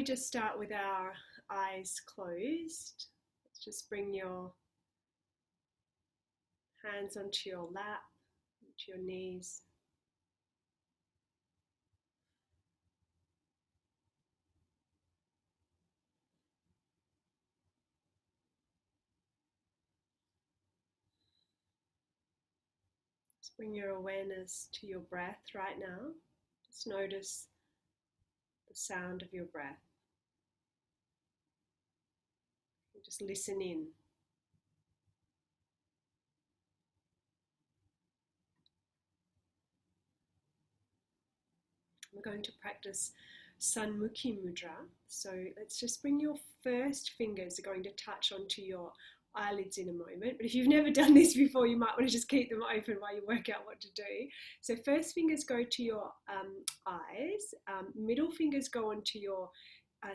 we just start with our eyes closed, let's just bring your hands onto your lap, onto your knees. Just bring your awareness to your breath right now. Just notice the sound of your breath. Just listen in. We're going to practice Sanmukhi Mudra. So let's just bring your first fingers are going to touch onto your eyelids in a moment. But if you've never done this before, you might want to just keep them open while you work out what to do. So first fingers go to your eyes, middle fingers go onto your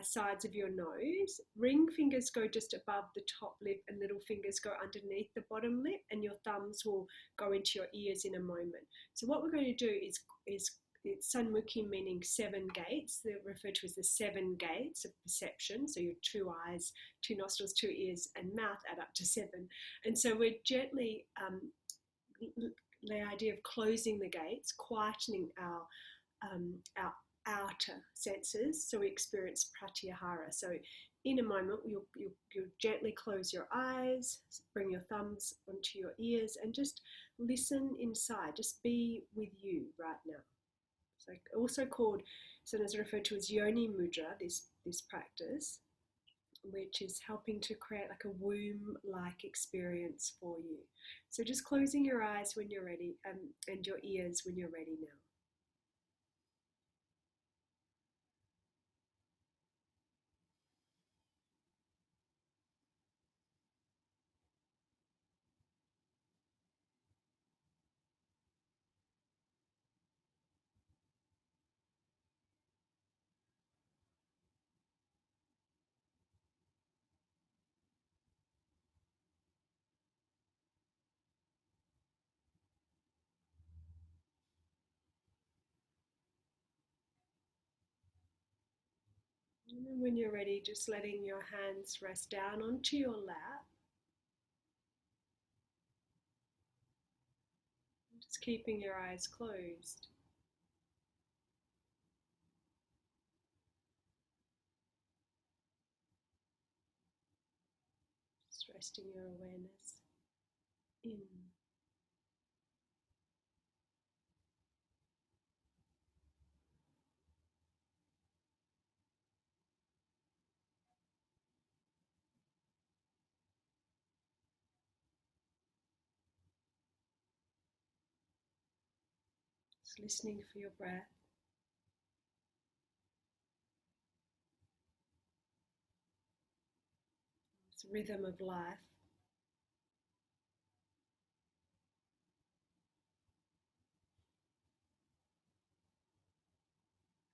sides of your nose, ring fingers go just above the top lip, and little fingers go underneath the bottom lip, and your thumbs will go into your ears in a moment. So what we're going to do is it's Sanmukhi, meaning 7 gates. They're referred to as the 7 gates of perception. So your 2 eyes, 2 nostrils, 2 ears, and mouth add up to 7. And so we're gently, the idea of closing the gates, quietening our outer senses, so we experience pratyahara. So in a moment, you'll gently close your eyes, bring your thumbs onto your ears, and just listen inside. Just be with you right now. So also called, sometimes referred to as yoni mudra, this practice, which is helping to create like a womb-like experience for you. So just closing your eyes when you're ready, and your ears when you're ready now. And then when you're ready, just letting your hands rest down onto your lap. Just keeping your eyes closed. Just resting your awareness in. Just listening for your breath. It's a rhythm of life.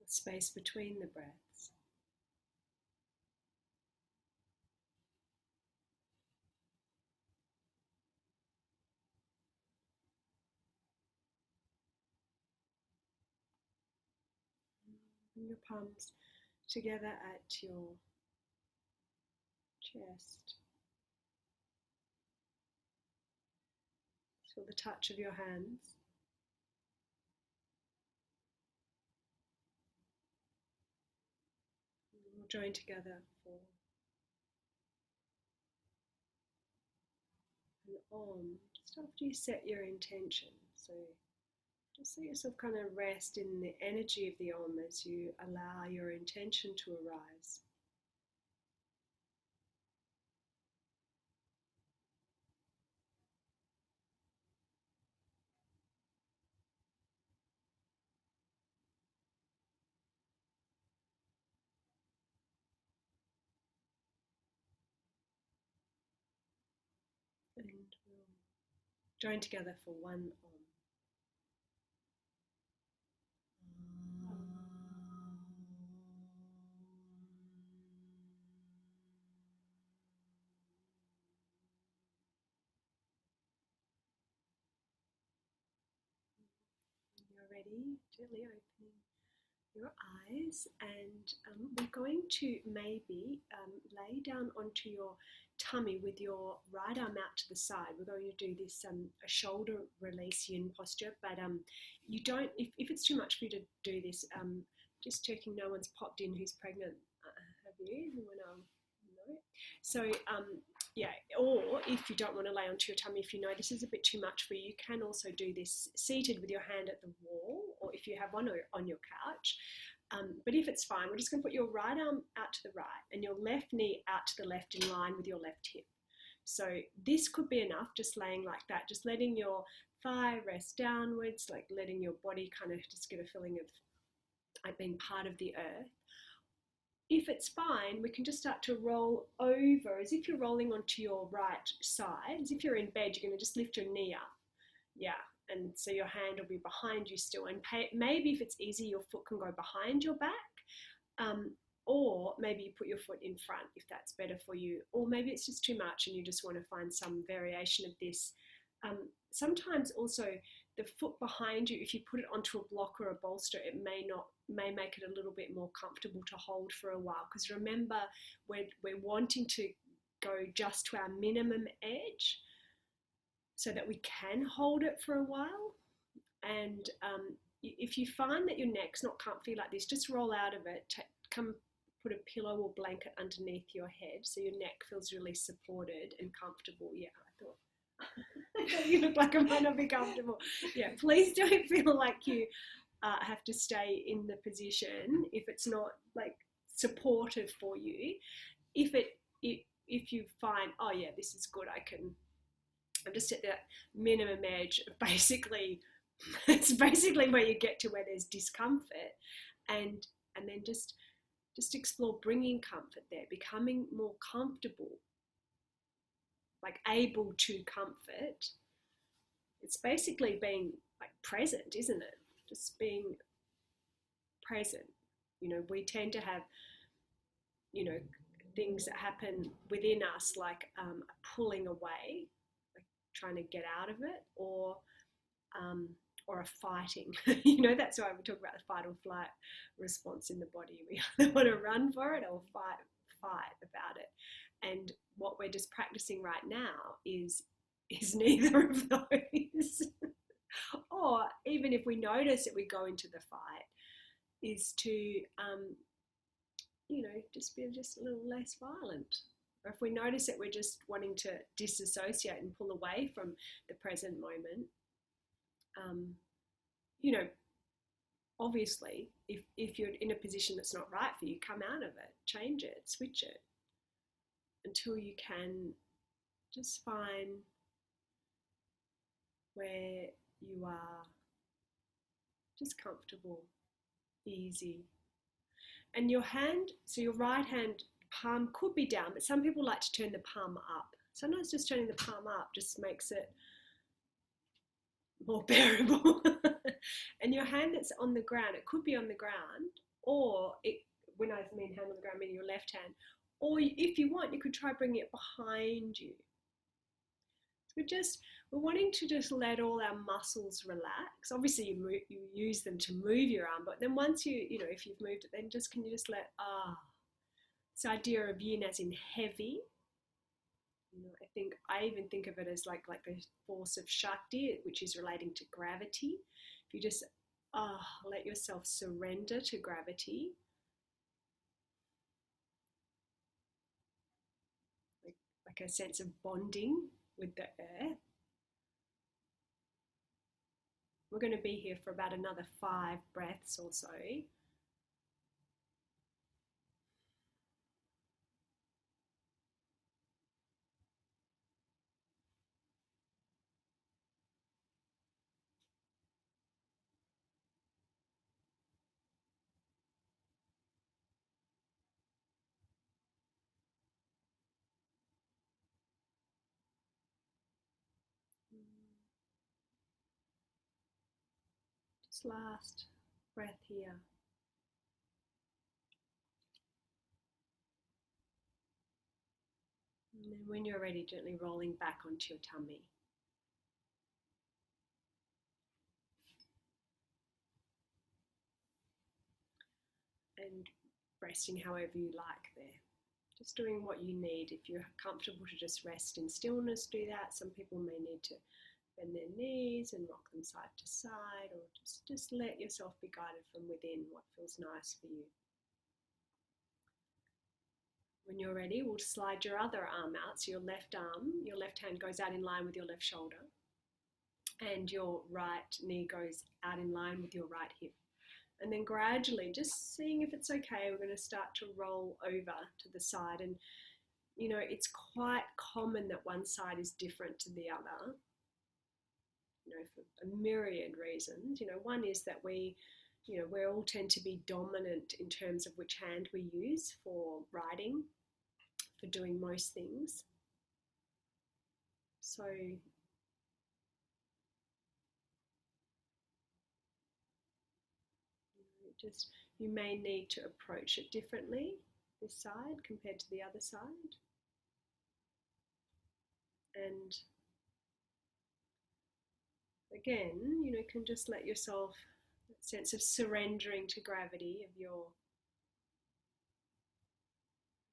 The space between the breaths. Bring your palms together at your chest. Feel the touch of your hands. We'll join together for an Om, just after you set your intention. So just let yourself kind of rest in the energy of the Om as you allow your intention to arise. And we'll join together for one Om. When you're ready, gently opening your eyes, and we're going to maybe lay down onto your tummy with your right arm out to the side. We're going to do this a shoulder release yin posture, but you don't, if it's too much for you to do this, just checking no one's popped in who's pregnant. Have you? No. So yeah, or if you don't want to lay onto your tummy, if you know this is a bit too much for you, you can also do this seated with your hand at the wall, or if you have one on your couch. But if it's fine, we're just going to put your right arm out to the right and your left knee out to the left in line with your left hip. So this could be enough, just laying like that, just letting your thigh rest downwards, like letting your body kind of just get a feeling of like being part of the earth. If it's fine, we can just start to roll over as if you're rolling onto your right side. As if you're in bed, you're going to just lift your knee up. Yeah, and so your hand will be behind you still. And maybe if it's easy, your foot can go behind your back. Or maybe you put your foot in front if that's better for you. Or maybe it's just too much and you just want to find some variation of this. Sometimes also the foot behind you, if you put it onto a block or a bolster, it may make it a little bit more comfortable to hold for a while. Because remember, we're wanting to go just to our minimum edge so that we can hold it for a while. And if you find that your neck's not comfy like this, just roll out of it. Come put a pillow or blanket underneath your head so your neck feels really supported and comfortable. Yeah, I thought you look like I might not be comfortable. Yeah, please don't feel like you have to stay in the position if it's not like supportive for you. If you find, oh yeah, this is good, I'm just at the minimum edge of basically, it's basically where you get to where there's discomfort, and then just explore bringing comfort there, becoming more comfortable, like able to comfort. It's basically being like present, isn't it? Just being present. We tend to have, things that happen within us, like pulling away, like trying to get out of it, or a fighting. That's why we talk about the fight or flight response in the body. We either want to run for it or fight about it. And what we're just practicing right now is neither of those. Or even if we notice that we go into the fight, is to just be just a little less violent. Or if we notice that we're just wanting to disassociate and pull away from the present moment, obviously, if you're in a position that's not right for you, come out of it, change it, switch it, until you can just find where you are just comfortable, easy. And your hand, so your right hand palm could be down, but some people like to turn the palm up. Sometimes just turning the palm up just makes it more bearable. And your hand that's on the ground, it could be on the ground, or when I mean hand on the ground, I mean your left hand, or if you want, you could try bringing it behind you. So we're wanting to just let all our muscles relax. Obviously you use them to move your arm, but then once if you've moved it, then can you just let this idea of yin as in heavy. I even think of it as like the force of Shakti, which is relating to gravity. If you just let yourself surrender to gravity, like a sense of bonding with the earth. We're going to be here for about another 5 breaths or so. Just last breath here. And then when you're ready, gently rolling back onto your tummy. resting however you like there. Just doing what you need. If you're comfortable to just rest in stillness, do that. Some people may need to bend their knees and rock them side to side, or just let yourself be guided from within what feels nice for you. When you're ready, we'll slide your other arm out. So your left hand goes out in line with your left shoulder, and your right knee goes out in line with your right hip. And then gradually, just seeing if it's okay, we're going to start to roll over to the side. And, you know, it's quite common that one side is different to the other, you know, for a myriad reasons. You know, one is that we all tend to be dominant in terms of which hand we use for writing, for doing most things. So you may need to approach it differently, this side compared to the other side. And again, you know, you can just let yourself, that sense of surrendering to gravity of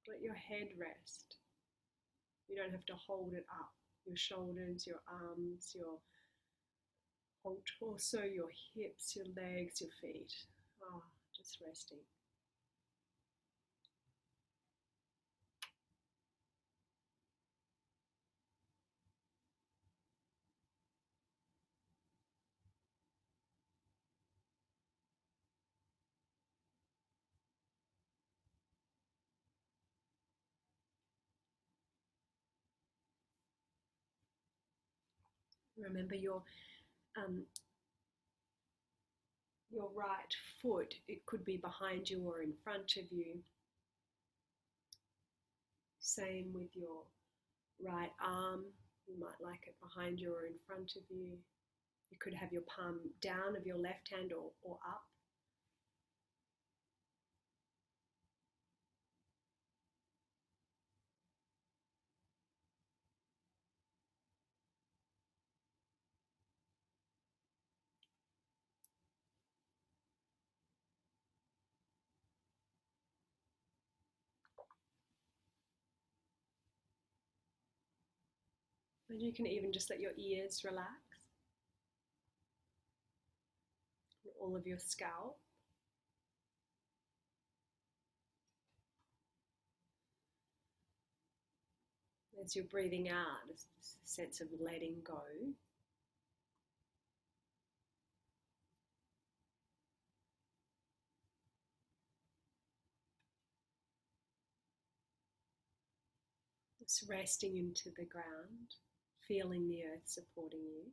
let your head rest. You don't have to hold it up. Your shoulders, your arms, your whole torso, your hips, your legs, your feet. Just resting. Remember your right foot, it could be behind you or in front of you. Same with your right arm. You might like it behind you or in front of you. You could have your palm down of your left hand or up. And you can even just let your ears relax, all of your scalp. As you're breathing out, a sense of letting go. Just resting into the ground, feeling the earth supporting you.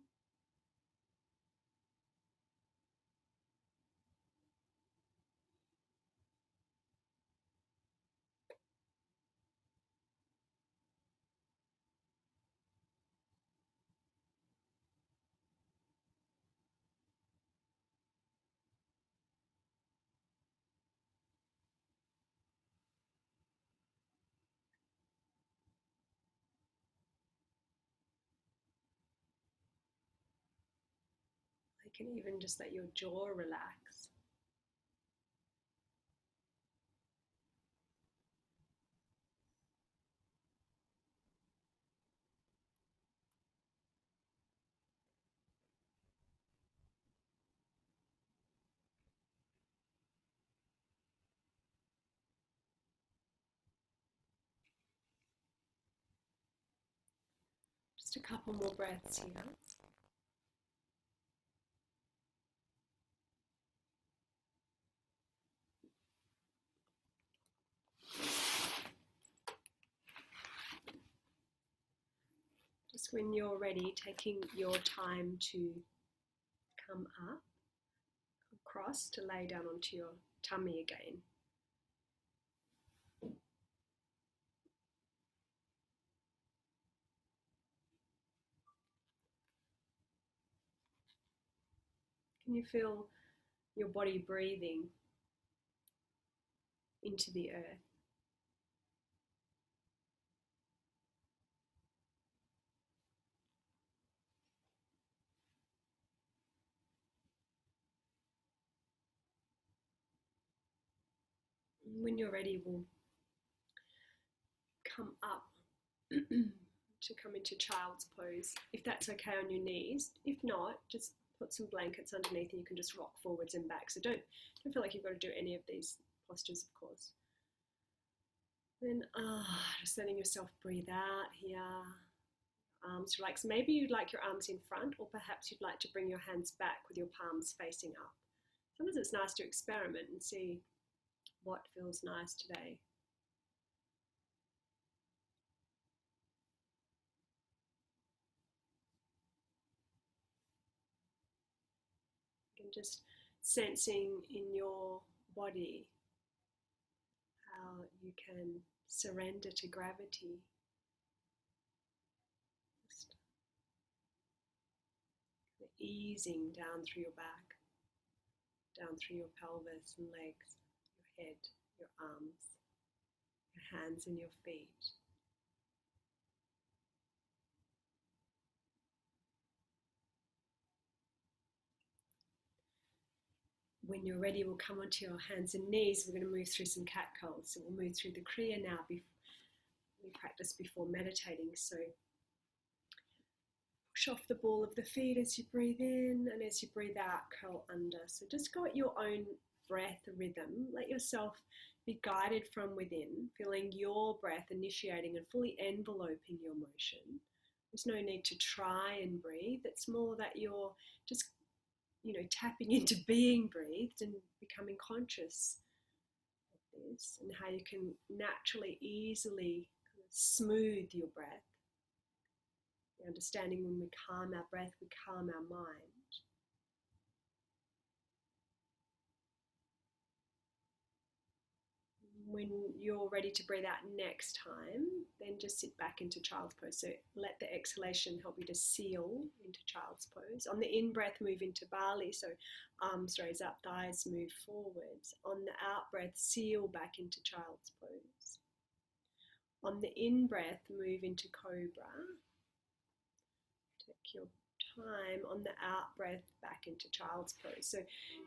You can even just let your jaw relax. Just a couple more breaths here. Just when you're ready, taking your time to come up, across to lay down onto your tummy again. Can you feel your body breathing into the earth? When you're ready, we'll come up to come into child's pose, if that's okay on your knees. If not, just put some blankets underneath and you can just rock forwards and back. So don't feel like you've got to do any of these postures, of course. Then just letting yourself breathe out here. Arms relax. Maybe you'd like your arms in front, or perhaps you'd like to bring your hands back with your palms facing up. Sometimes it's nice to experiment and see what feels nice today. And just sensing in your body how you can surrender to gravity. Just easing down through your back, down through your pelvis and legs, your head, your arms, your hands and your feet. When you're ready, we'll come onto your hands and knees. We're going to move through some cat cows. So we'll move through the Kriya now. We practice before meditating. So push off the ball of the feet as you breathe in, and as you breathe out, curl under. So just go at your own breath rhythm. Let yourself be guided from within, feeling your breath initiating and fully enveloping your motion. There's no need to try and breathe. It's more that you're just tapping into being breathed and becoming conscious of this, and how you can naturally, easily kind of smooth your breath. The understanding when we calm our breath, we calm our mind. When you're ready to breathe out next time, then just sit back into child's pose. So let the exhalation help you to seal into child's pose. On the in-breath, move into Bali. So arms raise up, thighs move forwards. On the out-breath, seal back into child's pose. On the in-breath, move into Cobra. Take your time. On the out breath, back into child's pose. So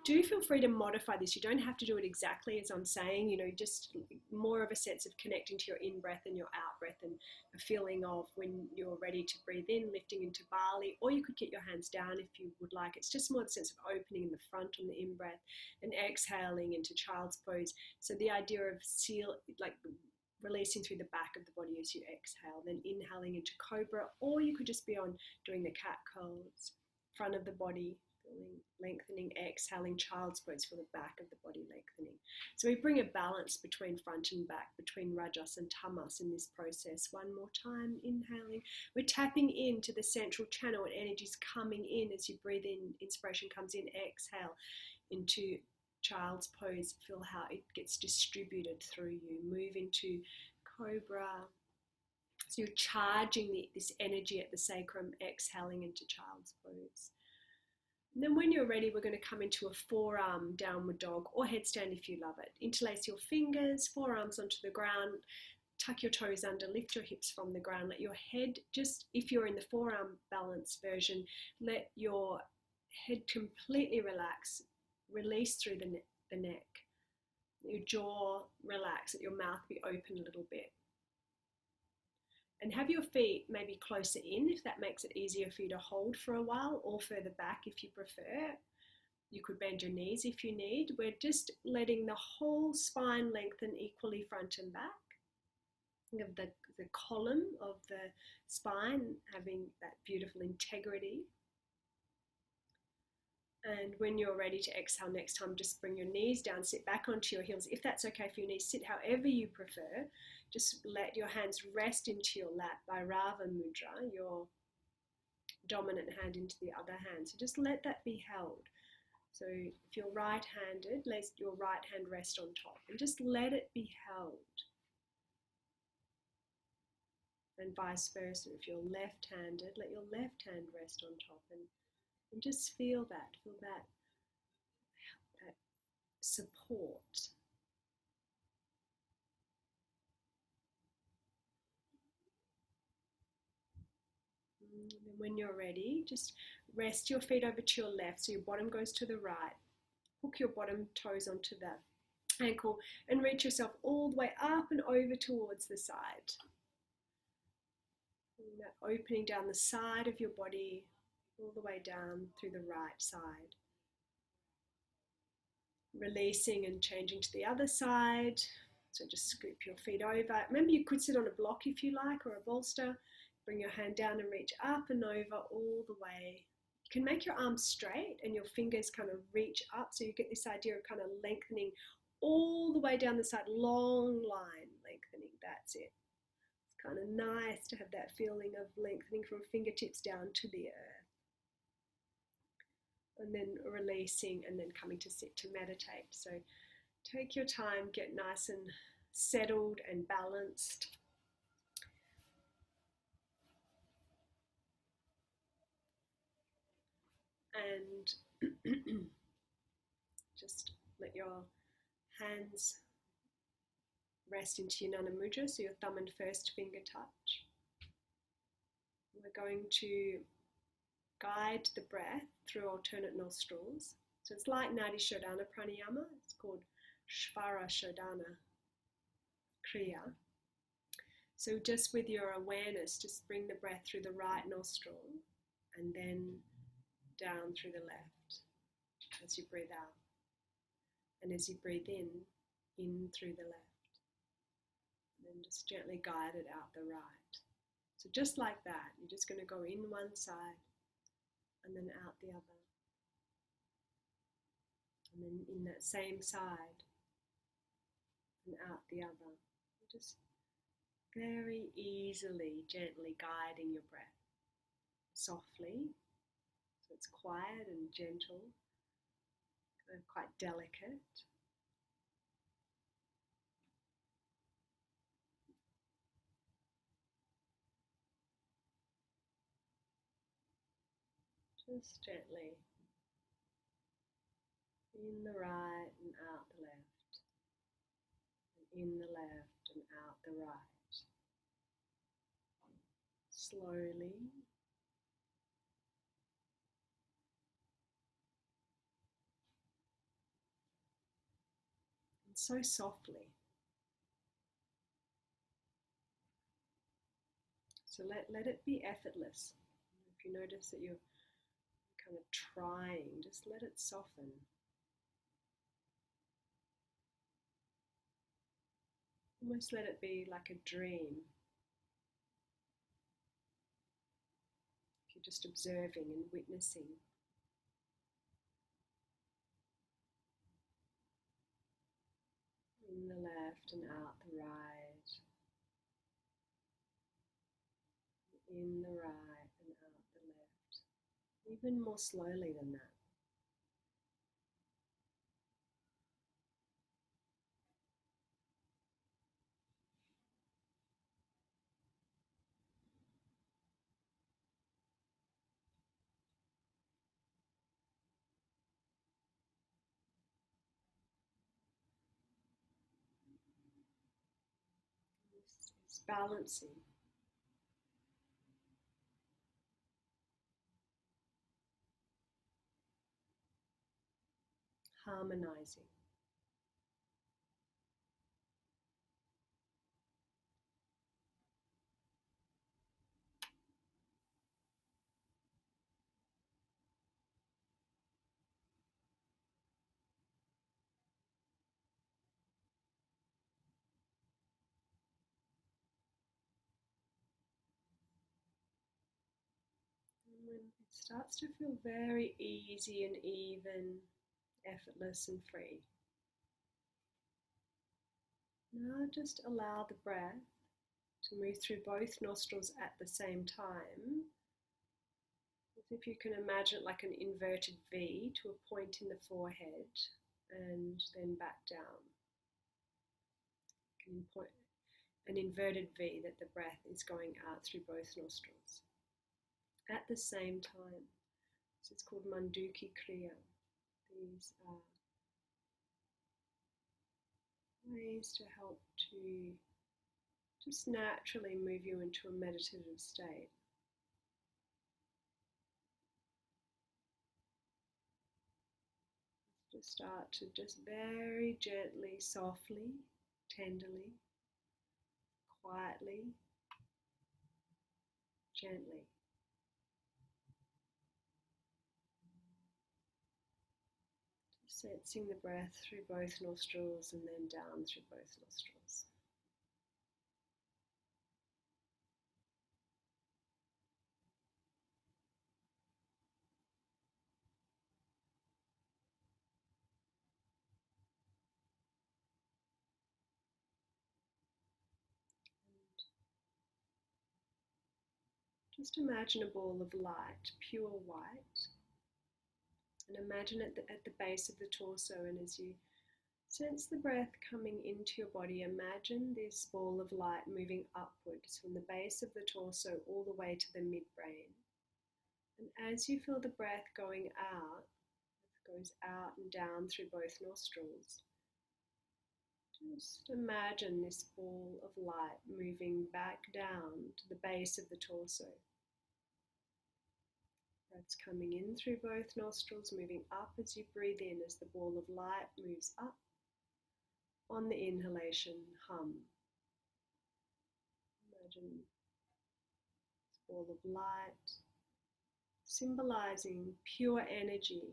do feel free to modify this. You don't have to do it exactly as I'm saying, just more of a sense of connecting to your in-breath and your out-breath, and a feeling of when you're ready to breathe in, lifting into Bali, or you could get your hands down if you would like. It's just more the sense of opening in the front on the in-breath and exhaling into child's pose. So the idea of releasing through the back of the body as you exhale, then inhaling into Cobra, or you could just be on doing the cat curls, front of the body, feeling lengthening, exhaling child's pose for the back of the body lengthening. So we bring a balance between front and back, between Rajas and Tamas in this process. One more time, inhaling. We're tapping into the central channel, and energy's coming in as you breathe in, inspiration comes in, exhale into child's pose. Feel how it gets distributed through you. Move into Cobra. So you're charging this energy at the sacrum, exhaling into child's pose. And then when you're ready, we're going to come into a forearm downward dog or headstand if you love it. Interlace your fingers, forearms onto the ground, tuck your toes under, lift your hips from the ground. Let your head, just if you're in the forearm balance version, let your head completely relax. Release through the neck. Your jaw relax, let your mouth be open a little bit. And have your feet maybe closer in if that makes it easier for you to hold for a while, or further back if you prefer. You could bend your knees if you need. We're just letting the whole spine lengthen equally front and back. Think of the column of the spine having that beautiful integrity. And when you're ready to exhale next time, just bring your knees down, sit back onto your heels. If that's okay for your knees, sit however you prefer. Just let your hands rest into your lap by Rava Mudra, your dominant hand into the other hand. So just let that be held. So if you're right-handed, let your right hand rest on top and just let it be held. And vice versa, if you're left-handed, let your left hand rest on top and just feel that support. And then when you're ready, just rest your feet over to your left, so your bottom goes to the right. Hook your bottom toes onto the ankle, and reach yourself all the way up and over towards the side. And that opening down the side of your body, all the way down through the right side. Releasing and changing to the other side. So just scoop your feet over. Remember, you could sit on a block if you like, or a bolster. Bring your hand down and reach up and over all the way. You can make your arms straight and your fingers kind of reach up, so you get this idea of kind of lengthening all the way down the side, long line lengthening. That's it. It's kind of nice to have that feeling of lengthening from fingertips down to the earth. And then releasing and then coming to sit to meditate. So take your time, get nice and settled and balanced. And just let your hands rest into your Nana Mudra, so your thumb and first finger touch. We're going to guide the breath through alternate nostrils. So it's like Nadi Shodhana Pranayama. It's called Shvara Shodhana Kriya. So just with your awareness, just bring the breath through the right nostril and then down through the left as you breathe out. And as you breathe in through the left. And then just gently guide it out the right. So just like that, you're just going to go in one side and then out the other. And then in that same side and out the other. Just very easily, gently guiding your breath. Softly, so it's quiet and gentle, kind of quite delicate. Just gently in the right and out the left, and in the left and out the right. Slowly. And so softly. So let it be effortless. If you notice that you're kind of trying, just let it soften. Almost let it be like a dream. If you're just observing and witnessing. In the left and out the right. In the right and out the left. Even more slowly than that. It's balancing. Harmonizing. And when it starts to feel very easy and even, effortless and free, now just allow the breath to move through both nostrils at the same time, as if you can imagine it like an inverted V to a point in the forehead and then back down. An inverted V that the breath is going out through both nostrils at the same time. So it's called Manduki Kriya. These are ways to help to just naturally move you into a meditative state. So start to just very gently, softly, tenderly, quietly, gently. Sensing the breath through both nostrils and then down through both nostrils. Just imagine a ball of light, pure white, and imagine it at the base of the torso. And as you sense the breath coming into your body, imagine this ball of light moving upwards from the base of the torso all the way to the midbrain. And as you feel the breath going out, it goes out and down through both nostrils. Just imagine this ball of light moving back down to the base of the torso. Breath's coming in through both nostrils, moving up as you breathe in as the ball of light moves up. On the inhalation, hum. Imagine this ball of light symbolizing pure energy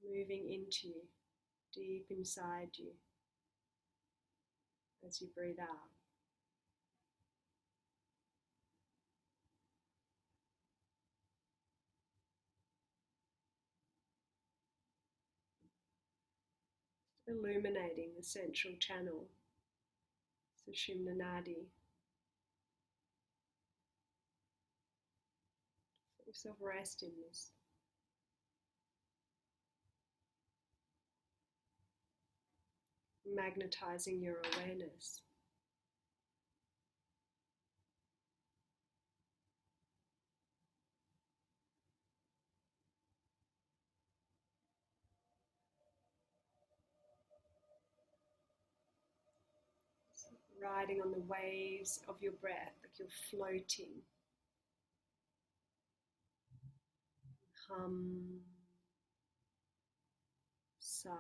moving into you, deep inside you as you breathe out. Illuminating the central channel, Sushumna Nadi. Let yourself rest in this. Magnetizing your awareness. Riding on the waves of your breath, like you're floating. Hum, sa.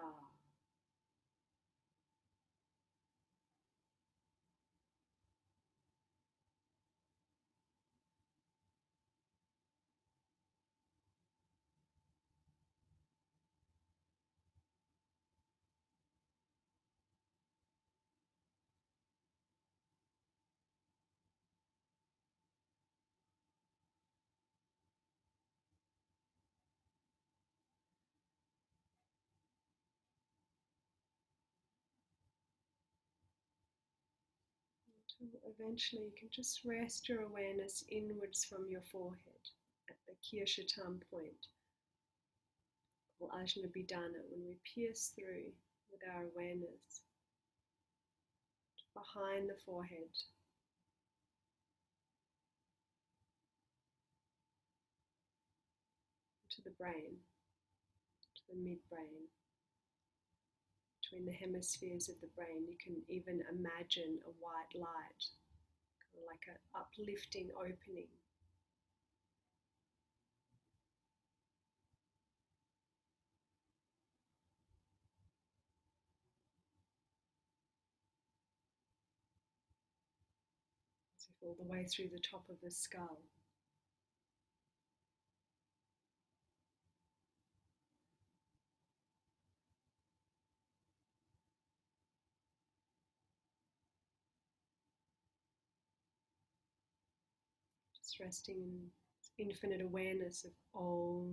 Until eventually you can just rest your awareness inwards from your forehead at the Kirshatam point, or Ajna Bidana, when we pierce through with our awareness behind the forehead, to the brain, to the midbrain. Between the hemispheres of the brain, you can even imagine a white light, kind of like an uplifting opening. As if all the way through the top of the skull. Just resting in infinite awareness of Om.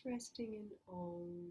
resting in Om.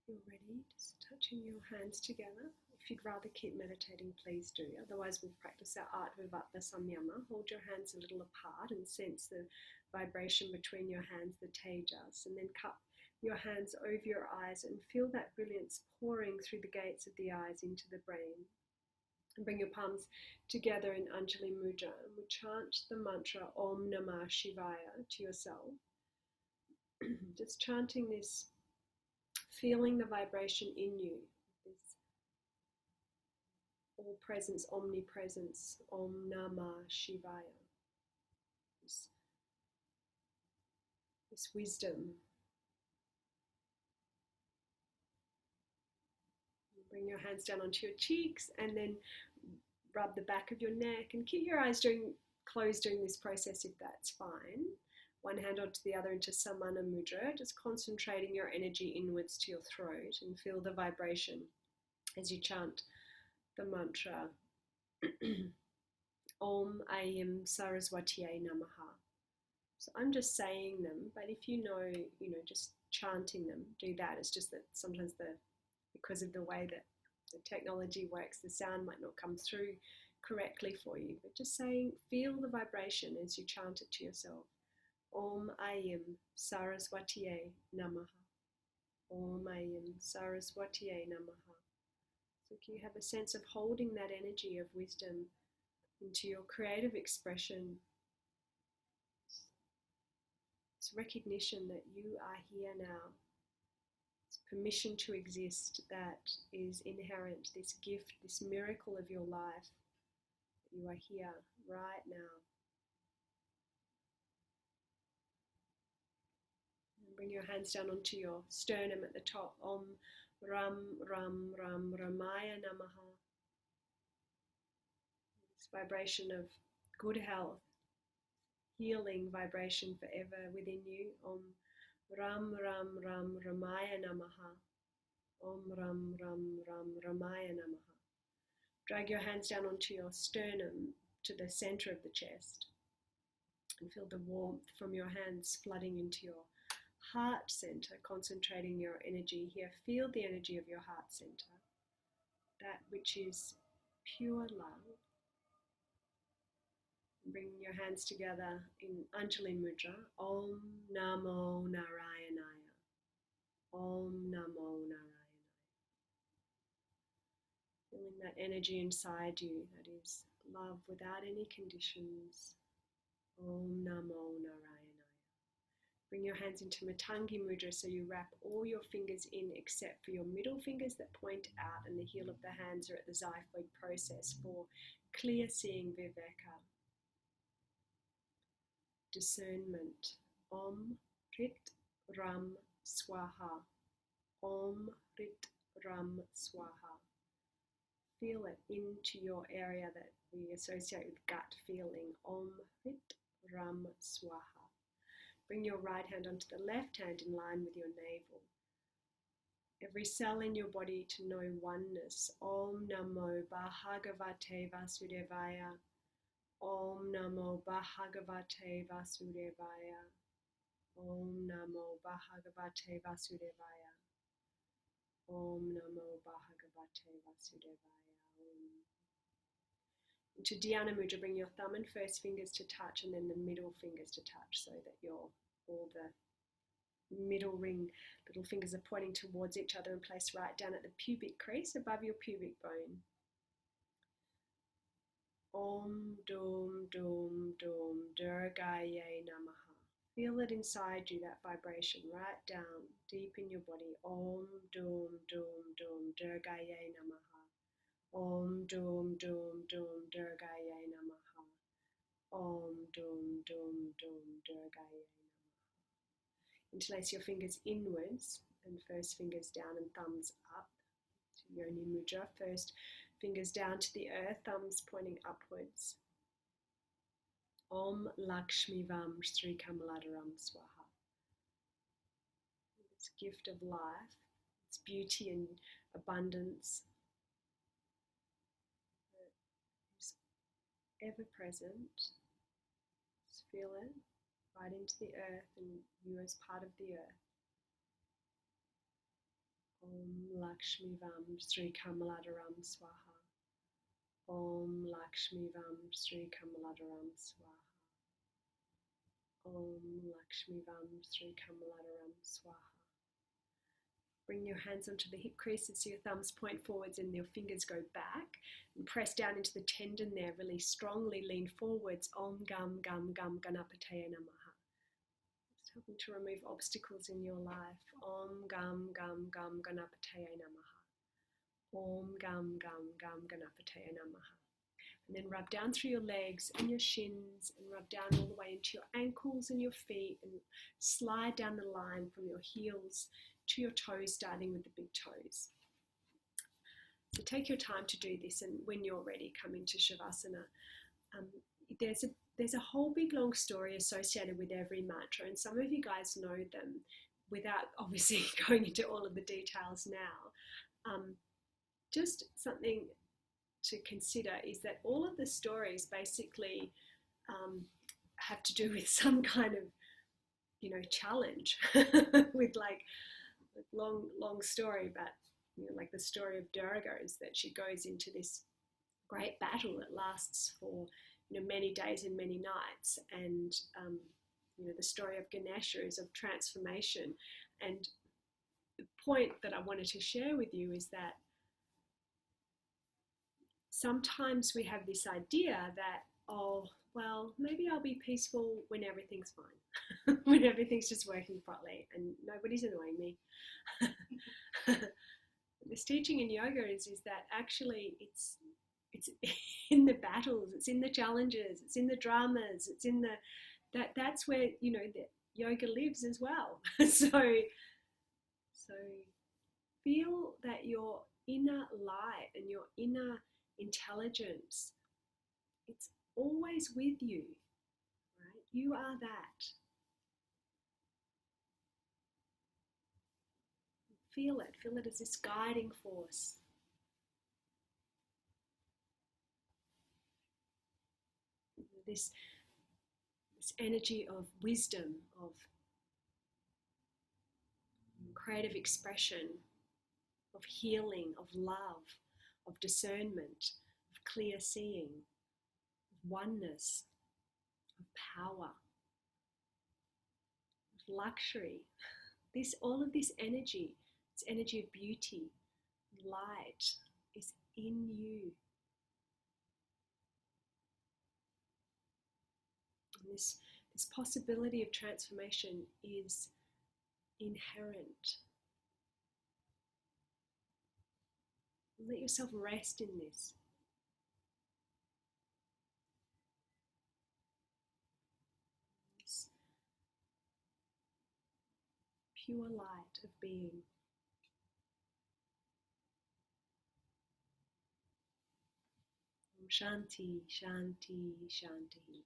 When you're ready, just touching your hands together. If you'd rather keep meditating, please do. Otherwise, we'll practice our Art Vivatta Samyama. Hold your hands a little apart and sense the vibration between your hands, the tejas, and then cup your hands over your eyes and feel that brilliance pouring through the gates of the eyes into the brain. And bring your palms together in Anjali Mudra, and we chant the mantra Om Namah Shivaya to yourself. Just chanting this, feeling the vibration in you, this all presence, omnipresence, Om Namah Shivaya, this wisdom. Bring your hands down onto your cheeks and then rub the back of your neck and keep your eyes closed during this process if that's fine. One hand onto the other into Samana Mudra, just concentrating your energy inwards to your throat and feel the vibration as you chant the mantra Om Aim Saraswatiye Namaha. So I'm just saying them, but if you know, just chanting them, do that. It's just that sometimes because of the way that the technology works, the sound might not come through correctly for you. But just saying, feel the vibration as you chant it to yourself. Om Aim Saraswatiye Namaha. Om Aim Saraswatiye Namaha. So you have a sense of holding that energy of wisdom into your creative expression. It's recognition that you are here now. It's permission to exist that is inherent, this gift, this miracle of your life. You are here right now. And bring your hands down onto your sternum at the top. Om Ram Ram Ram Ramaya Namaha. This vibration of good health, healing vibration forever within you. Om Ram Ram Ram Ramaya Namaha. Om Ram Ram Ram Ramaya Namaha. Drag your hands down onto your sternum to the center of the chest and feel the warmth from your hands flooding into your heart center, concentrating your energy here. Feel the energy of your heart center, that which is pure love. Bring your hands together in Anjali Mudra. Om Namo Narayanaya. Om Namo Narayanaya. Feeling that energy inside you, that is love without any conditions. Om Namo Narayanaya. Bring your hands into Matangi Mudra, so you wrap all your fingers in except for your middle fingers that point out, and the heel of the hands are at the xiphoid process for clear seeing viveka. Discernment. Om Rit Ram Swaha. Om Rit Ram Swaha. Feel it into your area that we associate with gut feeling. Om Rit Ram Swaha. Bring your right hand onto the left hand in line with your navel. Every cell in your body to know oneness. Om Namo Bhagavate Vasudevaya. Om Namo Bhagavate Vasudevaya. Om Namo Bhagavate Vasudevaya. Om Namo Bhagavate Vasudevaya. Into Dhyana Mudra, bring your thumb and first fingers to touch and then the middle fingers to touch so that all the middle ring little fingers are pointing towards each other and placed right down at the pubic crease above your pubic bone. Om Dum Dum Dum Durgaye Namaha. Feel it inside you, that vibration, right down deep in your body. Om Dum Dum Dum Durgaye Namaha. Om Dum Dum Dum Durgaye Namaha. Om Dum Dum Dum Durgaye Namaha. Interlace your fingers inwards and first fingers down and thumbs up to Yoni Mudra. First fingers down to the earth, thumbs pointing upwards. Om Lakshmi Vam Sri Kamaladaram Swaha. This gift of life, its beauty and abundance is ever present. Just feel it right into the earth and you as part of the earth. Om Lakshmi Vam Sri Kamaladaram Swaha. Om Lakshmi Vam Sri Kamaladaram Swaha. Om Lakshmi Vam Sri Kamaladaram Swaha. Bring your hands onto the hip creases so your thumbs point forwards and your fingers go back. And press down into the tendon there really strongly. Lean forwards. Om Gam Gam Gam Ganapataya Namaha. Just helping to remove obstacles in your life. Om Gam Gam Gam Ganapataya Namaha. Om Gam Gam Gam Ganapataya Namaha. And then rub down through your legs and your shins and rub down all the way into your ankles and your feet and slide down the line from your heels to your toes, starting with the big toes. So take your time to do this, and when you're ready, come into Shavasana. There's a whole big long story associated with every mantra, and some of you guys know them without obviously going into all of the details now. Just something to consider is that all of the stories basically have to do with some kind of, challenge with like long story about, like the story of Durga is that she goes into this great battle that lasts for, many days and many nights. And, the story of Ganesha is of transformation. And the point that I wanted to share with you is that sometimes we have this idea that, oh, well, maybe I'll be peaceful when everything's fine, when everything's just working properly and nobody's annoying me. This teaching in yoga is that actually it's in the battles, it's in the challenges, it's in the dramas, it's in that's where, the yoga lives as well. So feel that your inner light and your inner intelligence, it's always with you, right? You are that. Feel it as this guiding force. This energy of wisdom, of creative expression, of healing, of love, of discernment, of clear seeing, of oneness, of power, of luxury. All of this energy, this energy of beauty, light, is in you. And this possibility of transformation is inherent. Let yourself rest in this. This pure light of being. Shanti, Shanti, Shanti.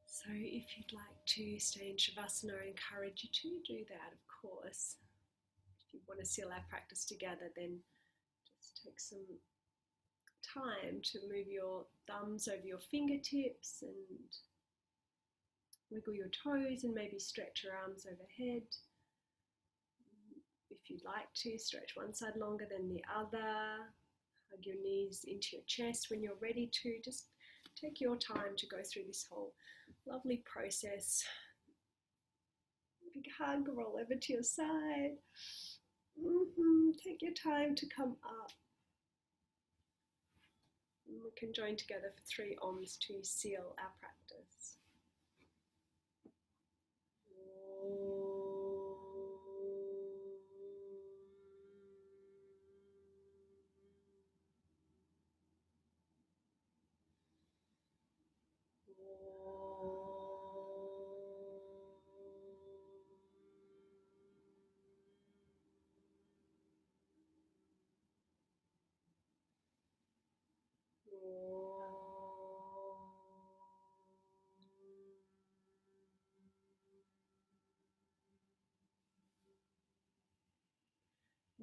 So if you'd like to stay in Shavasana, I encourage you to do that, of course. If you want to seal our practice together, then just take some time to move your thumbs over your fingertips and wiggle your toes and maybe stretch your arms overhead. If you'd like to, stretch one side longer than the other. Hug your knees into your chest when you're ready to. Just take your time to go through this whole lovely process. Big hug, roll over to your side. Take your time to come up. And we can join together for 3 Oms to seal our practice.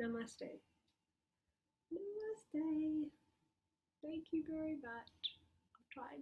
Namaste. Namaste. Thank you very much. I'll try